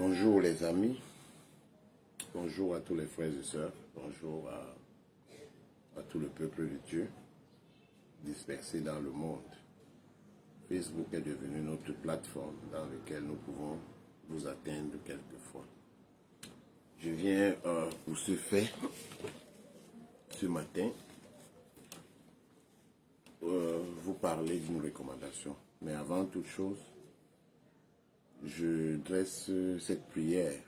Bonjour les amis, bonjour à tous les frères et sœurs, bonjour à tout le peuple de Dieu dispersé dans le monde. Facebook est devenu notre plateforme dans laquelle nous pouvons vous atteindre quelquefois. Je viens pour ce fait, ce matin, vous parler d'une recommandation. Mais avant toute chose, je dresse cette prière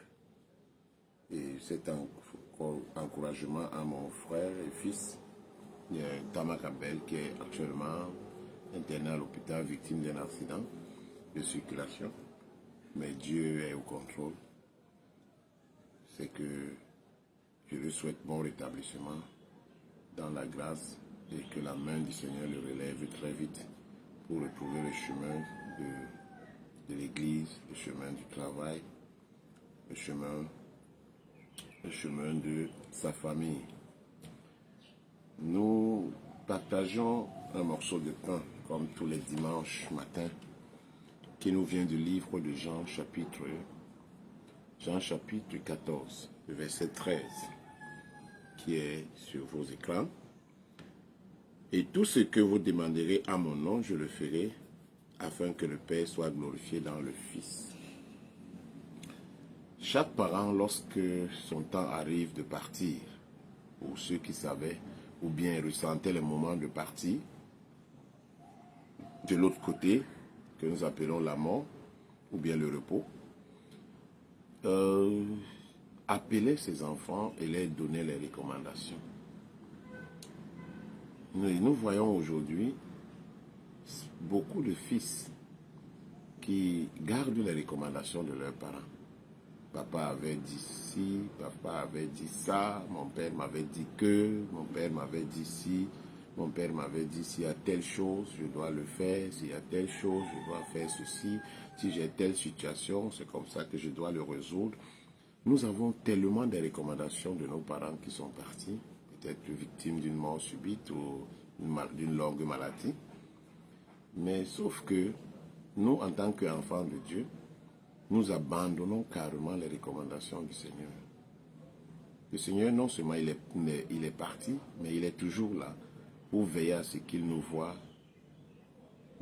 et cet encouragement à mon frère et fils, Tama Kabel, qui est actuellement interné à l'hôpital victime d'un accident de circulation. Mais Dieu est au contrôle. C'est que je lui souhaite bon rétablissement dans la grâce et que la main du Seigneur le relève très vite pour retrouver le chemin de l'église, le chemin du travail, le chemin de sa famille. Nous partageons un morceau de pain, comme tous les dimanches matins, qui nous vient du livre de Jean chapitre 14, le verset 13, qui est sur vos écrans. Et tout ce que vous demanderez à mon nom, je le ferai, afin que le Père soit glorifié dans le Fils. Chaque parent, lorsque son temps arrive de partir, ou ceux qui savaient, ou bien ressentaient le moment de partir, de l'autre côté, que nous appelons la mort, ou bien le repos, appelait ses enfants et leur donnait les recommandations. Nous voyons aujourd'hui beaucoup de fils qui gardent les recommandations de leurs parents. Papa avait dit ci, papa avait dit ça, mon père m'avait dit que, mon père m'avait dit ci, mon père m'avait dit s'il y a telle chose, je dois le faire, s'il y a telle chose, je dois faire ceci, si j'ai telle situation, c'est comme ça que je dois le résoudre. Nous avons tellement de recommandations de nos parents qui sont partis, peut-être victimes d'une mort subite ou d'une longue maladie. Mais sauf que nous, en tant qu'enfants de Dieu, nous abandonnons carrément les recommandations du Seigneur. Le Seigneur, non seulement il est parti, mais il est toujours là pour veiller à ce qu'il nous voit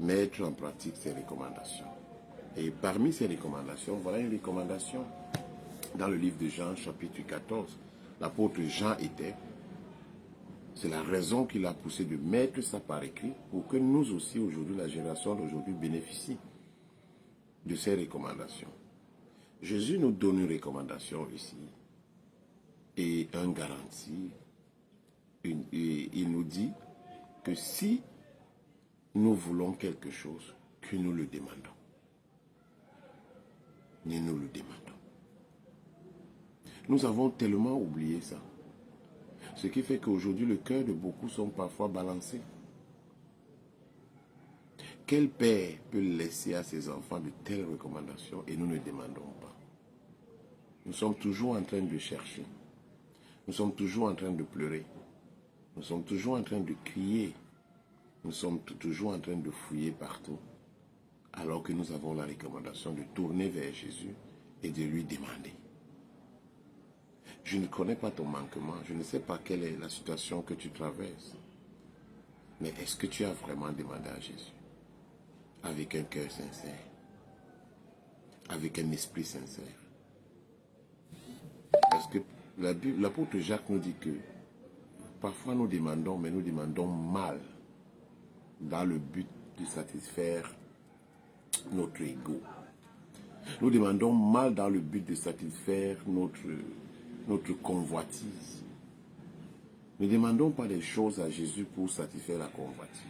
mettre en pratique ses recommandations. Et parmi ces recommandations, voilà une recommandation dans le livre de Jean, chapitre 14. L'apôtre Jean était, c'est la raison qui l'a poussé de mettre ça par écrit pour que nous aussi, aujourd'hui, la génération d'aujourd'hui, bénéficie de ces recommandations. Jésus nous donne une recommandation ici et un garantie. Il nous dit que si nous voulons quelque chose, que nous le demandons. Nous le demandons. Nous avons tellement oublié ça. Ce qui fait qu'aujourd'hui, le cœur de beaucoup sont parfois balancés. Quel père peut laisser à ses enfants de telles recommandations et nous ne demandons pas? Nous sommes toujours en train de chercher. Nous sommes toujours en train de pleurer. Nous sommes toujours en train de crier. Nous sommes toujours en train de fouiller partout. Alors que nous avons la recommandation de tourner vers Jésus et de lui demander. Je ne connais pas ton manquement. Je ne sais pas quelle est la situation que tu traverses. Mais est-ce que tu as vraiment demandé à Jésus? Avec un cœur sincère. Avec un esprit sincère. Parce que l'apôtre Jacques nous dit que parfois nous demandons, mais nous demandons mal, dans le but de satisfaire notre ego. Nous demandons mal dans le but de satisfaire notre convoitise. Ne demandons pas des choses à Jésus pour satisfaire la convoitise.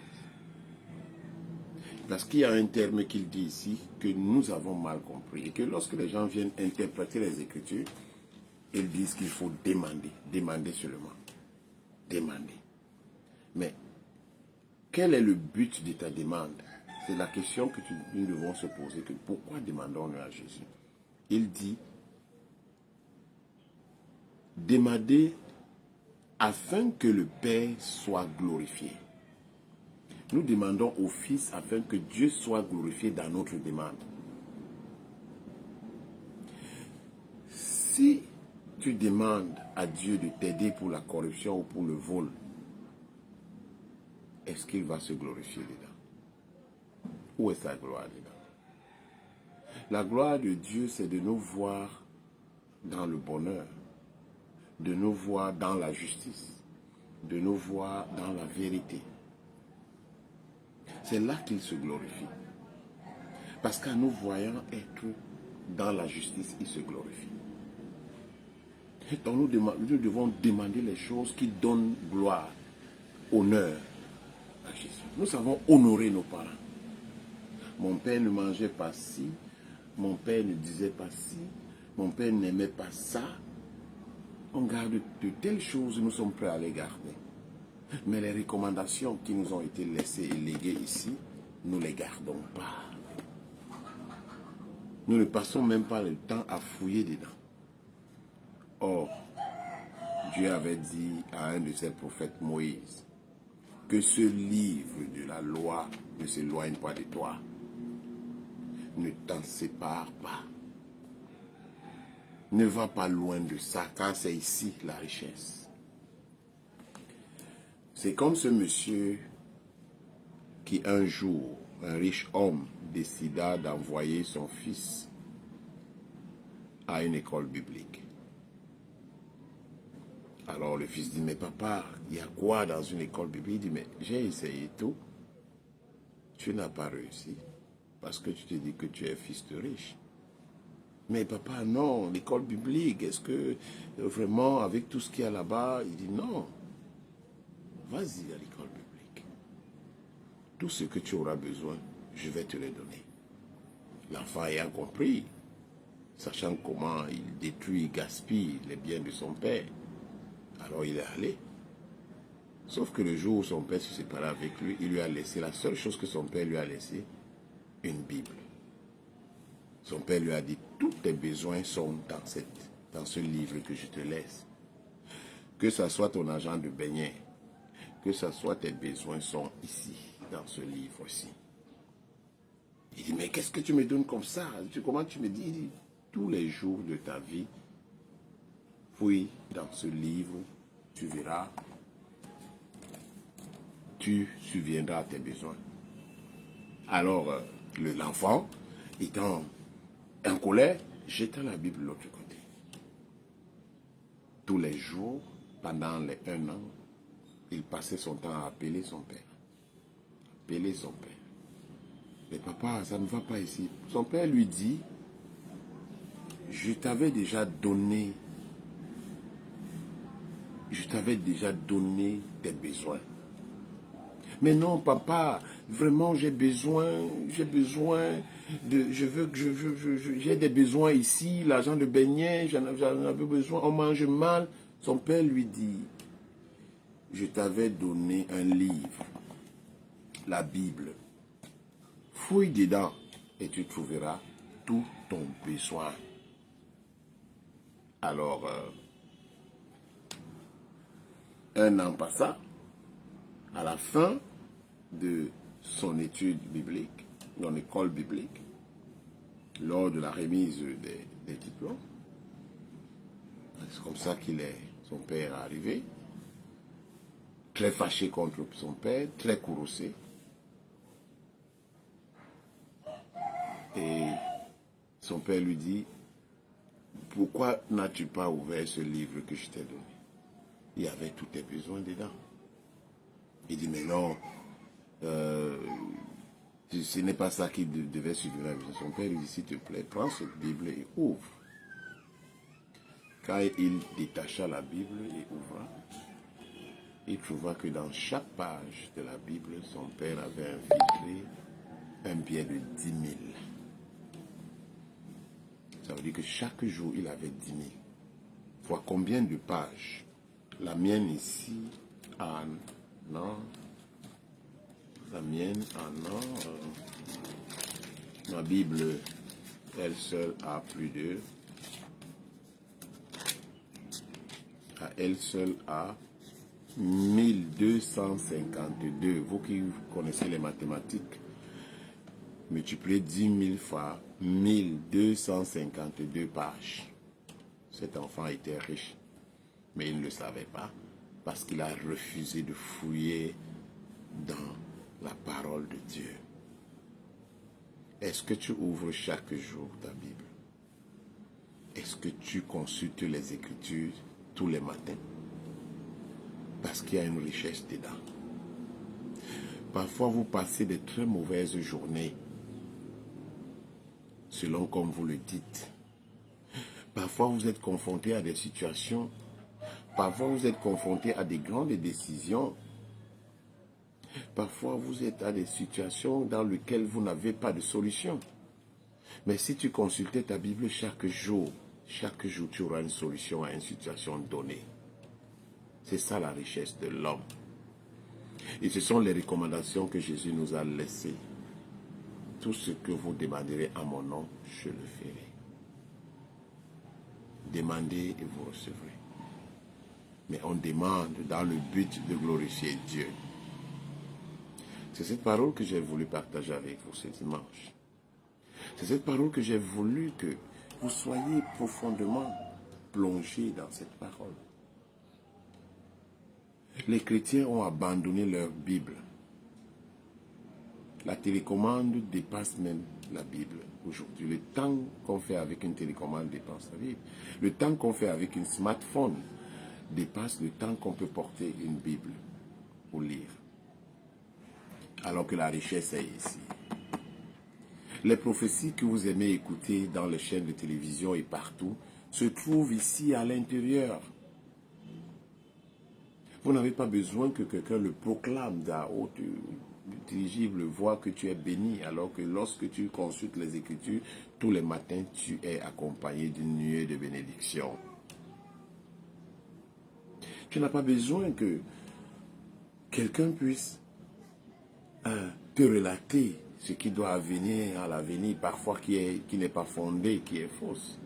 Parce qu'il y a un terme qu'il dit ici que nous avons mal compris. Et que lorsque les gens viennent interpréter les Écritures, ils disent qu'il faut demander. Demander seulement. Demander. Mais quel est le but de ta demande? C'est la question que nous devons se poser. Que pourquoi demandons-nous à Jésus? Il dit, demandez afin que le Père soit glorifié. Nous demandons au Fils afin que Dieu soit glorifié dans notre demande. tu demandes à Dieu de t'aider pour la corruption ou pour le vol, est-ce qu'il va se glorifier dedans? Où est sa gloire dedans? La gloire de Dieu, c'est de nous voir dans le bonheur, de nous voir dans la justice, de nous voir dans la vérité. C'est là qu'il se glorifie. Parce qu'en nous voyant être dans la justice, il se glorifie. Donc nous devons demander les choses qui donnent gloire, honneur à Jésus. Nous savons honorer nos parents. Mon père ne mangeait pas ci, mon père ne disait pas ci, mon père n'aimait pas ça. On garde de telles choses, nous sommes prêts à les garder. Mais les recommandations qui nous ont été laissées et léguées ici, nous ne les gardons pas. Nous ne passons même pas le temps à fouiller dedans. Or, Dieu avait dit à un de ses prophètes, Moïse, que ce livre de la loi ne s'éloigne pas de toi. Ne t'en sépare pas. Ne va pas loin de ça, car c'est ici la richesse. C'est comme ce monsieur qui un jour, un riche homme, décida d'envoyer son fils à une école biblique. Alors le fils dit, mais papa, il y a quoi dans une école biblique? Il dit, mais j'ai essayé tout. Tu n'as pas réussi parce que tu te dis que tu es fils de riche. Mais papa, non, l'école biblique, est-ce que vraiment avec tout ce qu'il y a là-bas? Il dit, non, vas-y à l'école biblique. Tout ce que tu auras besoin, je vais te le donner. L'enfant ayant compris, sachant comment il détruit, gaspille les biens de son père, alors il est allé. Sauf que le jour où son père se séparait avec lui, il lui a laissé, la seule chose que son père lui a laissé, une Bible. Son père lui a dit, tous tes besoins sont dans ce livre que je te laisse. Que ce soit ton argent de beignet, que ce soit tes besoins sont ici, dans ce livre-ci. Il dit, mais qu'est-ce que tu me donnes comme ça? Comment tu me dis? Il dit, tous les jours de ta vie, fouille dans ce livre, tu verras, tu subviendras à tes besoins. Alors, l'enfant, étant en colère, jeta la Bible de l'autre côté. Tous les jours, pendant les 1 an, il passait son temps à appeler son père. Appeler son père. Mais papa, ça ne va pas ici. Son père lui dit, je t'avais déjà donné tes besoins. Mais non, papa, vraiment, j'ai des besoins ici, l'argent de beignet, j'en avais besoin, on mange mal. Son père lui dit, je t'avais donné un livre, la Bible. Fouille dedans et tu trouveras tout ton besoin. Alors, 1 an passa, à la fin de son étude biblique, dans l'école biblique, lors de la remise des diplômes. C'est comme ça son père est arrivé, très fâché contre son père, très courroucé. Et son père lui dit, pourquoi n'as-tu pas ouvert ce livre que je t'ai donné? Il y avait tous tes besoins dedans. Il dit, mais non, ce n'est pas ça qui devait suivre la vie. Son père lui dit, s'il te plaît, prends cette Bible et ouvre. Quand il détacha la Bible et ouvra, il trouva que dans chaque page de la Bible, son père avait infiltré un bien de 10 000. Ça veut dire que chaque jour, il avait 10 000. Vois combien de pages? La mienne ici, non. La mienne, non. Ma Bible, elle seule a plus de... Elle seule a 1252. Vous qui connaissez les mathématiques, multipliez 10 000 fois 1252 pages. cet enfant était riche. Mais il ne le savait pas parce qu'il a refusé de fouiller dans la parole de Dieu. Est-ce que tu ouvres chaque jour ta Bible? Est-ce que tu consultes les Écritures tous les matins? Parce qu'il y a une richesse dedans. Parfois, vous passez de très mauvaises journées, selon comme vous le dites. Parfois, vous êtes confronté à des situations. Parfois, vous êtes confronté à des grandes décisions. Parfois, vous êtes à des situations dans lesquelles vous n'avez pas de solution. Mais si tu consultais ta Bible chaque jour, tu auras une solution à une situation donnée. C'est ça la richesse de l'homme. Et ce sont les recommandations que Jésus nous a laissées. Tout ce que vous demanderez à mon nom, je le ferai. Demandez et vous recevrez. Mais on demande dans le but de glorifier Dieu. C'est cette parole que j'ai voulu partager avec vous ce dimanche. C'est cette parole que j'ai voulu que vous soyez profondément plongés dans cette parole. Les chrétiens ont abandonné leur Bible. La télécommande dépasse même la Bible aujourd'hui. Le temps qu'on fait avec une télécommande dépasse la Bible. Le temps qu'on fait avec un smartphone dépasse le temps qu'on peut porter une Bible pour lire. Alors que la richesse est ici. Les prophéties que vous aimez écouter dans les chaînes de télévision et partout se trouvent ici à l'intérieur. Vous n'avez pas besoin que quelqu'un le proclame d'un haute dirigible voix que tu es béni, alors que lorsque tu consultes les Écritures, tous les matins, tu es accompagné d'une nuée de bénédiction. Tu n'as pas besoin que quelqu'un puisse te relater ce qui doit venir à l'avenir, parfois qui n'est pas fondé, qui est fausse.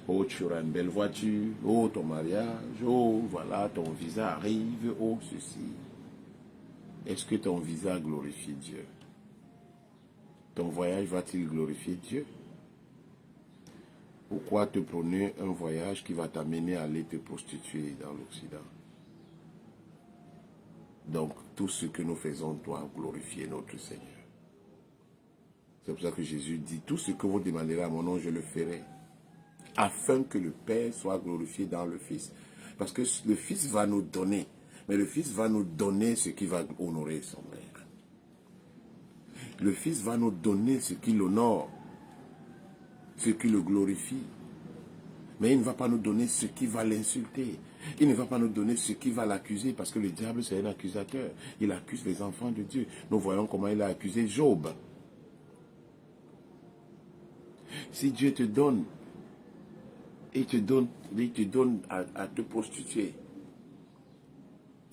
Oh, tu auras une belle voiture, oh, ton mariage, oh, voilà, ton visa arrive, oh, ceci. Est-ce que ton visa glorifie Dieu? Ton voyage va-t-il glorifier Dieu? Pourquoi te prôner un voyage qui va t'amener à aller te prostituer dans l'Occident? Donc, tout ce que nous faisons doit glorifier notre Seigneur. C'est pour ça que Jésus dit, tout ce que vous demanderez à mon nom, je le ferai. Afin que le Père soit glorifié dans le Fils. Parce que le Fils va nous donner. Mais le Fils va nous donner ce qui va honorer son Père. Le Fils va nous donner ce qui l'honore. Ce qui le glorifie. Mais il ne va pas nous donner ce qui va l'insulter. Il ne va pas nous donner ce qui va l'accuser. Parce que le diable, c'est un accusateur. Il accuse les enfants de Dieu. Nous voyons comment il a accusé Job. Si Dieu te donne, il te donne à te prostituer,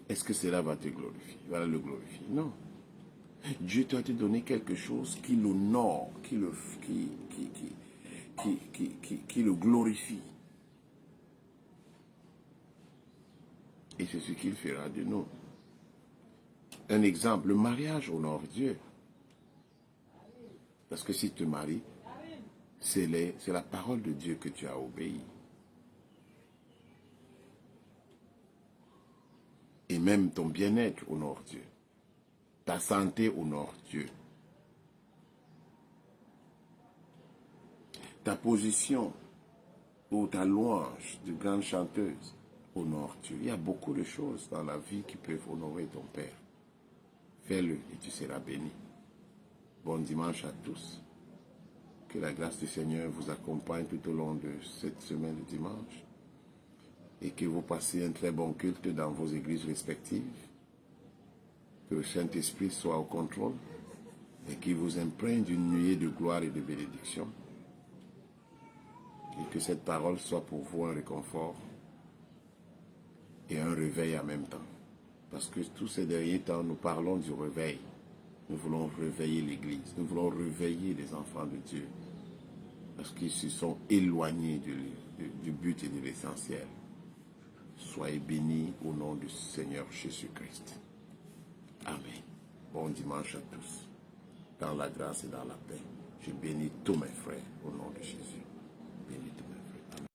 est-ce que cela va te glorifier? Va le glorifier? Non. Dieu doit te donner quelque chose qui l'honore, qui le glorifie. Et c'est ce qu'il fera de nous. Un exemple, le mariage honore Dieu. Parce que si tu te maries, c'est la parole de Dieu que tu as obéi. Et même ton bien-être honore Dieu. Ta santé honore Dieu. Ta position ou ta louange de grande chanteuse honore Dieu. Il y a beaucoup de choses dans la vie qui peuvent honorer ton Père. Fais-le et tu seras béni. Bon dimanche à tous. Que la grâce du Seigneur vous accompagne tout au long de cette semaine de dimanche. Et que vous passiez un très bon culte dans vos églises respectives. Que le Saint-Esprit soit au contrôle et qu'il vous imprègne d'une nuée de gloire et de bénédiction. Et que cette parole soit pour vous un réconfort et un réveil en même temps. Parce que tous ces derniers temps, nous parlons du réveil. Nous voulons réveiller l'Église. Nous voulons réveiller les enfants de Dieu. Parce qu'ils se sont éloignés du but et de l'essentiel. Soyez bénis au nom du Seigneur Jésus-Christ. Amen. Bon dimanche à tous. Dans la grâce et dans la paix. Je bénis tous mes frères.